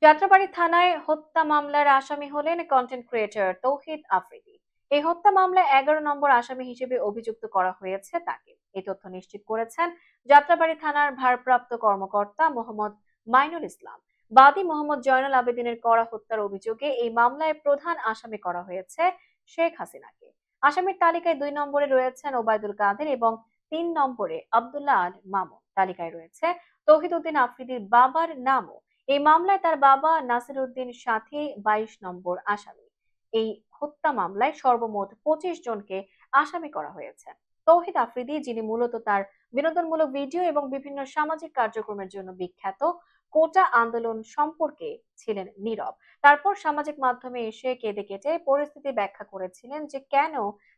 যাত্রাবাড়ী থানায় হত্যা মামলার আসামি হলেন কন্টেন্ট ক্রিয়েটর তৌহিদ আফ্রিদি। এই হত্যা মামলায় 11 নম্বর আসামি হিসেবে অভিযুক্ত করা হয়েছে তাকে। এই তথ্য নিশ্চিত করেছেন যাত্রাবাড়ী থানার ভারপ্রাপ্ত কর্মকর্তা মোহাম্মদ মাইনুল ইসলাম। বাদী মোহাম্মদ জয়নুল আবেদিনের করা হত্যার অভিযোগে এই মামলায় প্রধান আসামি করা হয়েছে শেখ হাসিনাকে। আসামির তালিকায় 2 নম্বরে রয়েছেন ওবায়দুল কাদের এবং 3 নম্বরে আব্দুল্লাহ আল মামুন। তালিকায় রয়েছে তৌহিদ উদ্দিন আফ্রিদির বাবার নামও। এই মামলায় তার বাবা নাসির উদ্দিন সাথী 22 নম্বর আসামি। এই হত্যা মামলায় সর্বমোট 25 জনকে আসামি করা হয়েছে। তৌহিদ আফ্রিদি, যিনি মূলত তার বিনোদনমূলক ভিডিও এবং বিভিন্ন সামাজিক কার্যক্রমের জন্য বিখ্যাত, কোটা আন্দোলন সম্পর্কে ছিলেন নীরব। তারপর সামাজিক মাধ্যমে এসে কেঁদে কেটে পরিস্থিতি ব্যাখ্যা করেছিলেন যে কেন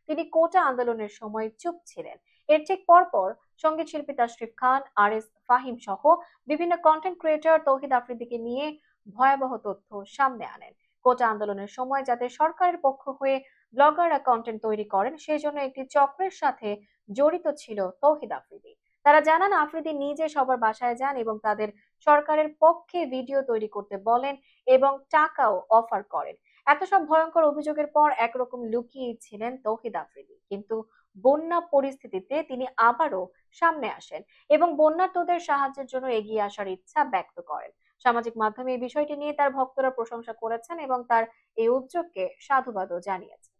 তিনি কোটা আন্দোলনের সময় চুপ ছিলেন। এর ঠিক পরপর সঙ্গীত শিল্পী তাশরিফ খান, আর এস ফাহিম সহ বিভিন্ন কন্টেন্ট ক্রিয়েটর তৌহিদ আফ্রিদিকে নিয়ে ভয়াবহ তথ্য সামনে আনেন। কোটা আন্দোলনের সময় যাতে সরকারের পক্ষ হয়ে ব্লগাররা কন্টেন্ট তৈরি করেন, সেজন্য একটি চক্রের সাথে জড়িত ছিল তৌহিদ আফ্রিদি। তারা জানান, আফ্রিদি নিজে সবার বাসায় যান এবং তাদের সরকারের পক্ষে ভিডিও তৈরি করতে বলেন এবং টাকাও অফার করেন। এত সব ভয়ঙ্কর অভিযোগের পর একরকম লুকিয়ে ছিলেন তৌহিদ আফ্রিদি, কিন্তু বন্যা পরিস্থিতিতে তিনি আবারও সামনে আসেন এবং বন্যার্তদের সাহায্যের জন্য এগিয়ে আসার ইচ্ছা ব্যক্ত করেন। সামাজিক মাধ্যমে এই বিষয়টি নিয়ে তার ভক্তরা প্রশংসা করেছেন এবং তার এই উদ্যোগকে সাধুবাদও জানিয়েছেন।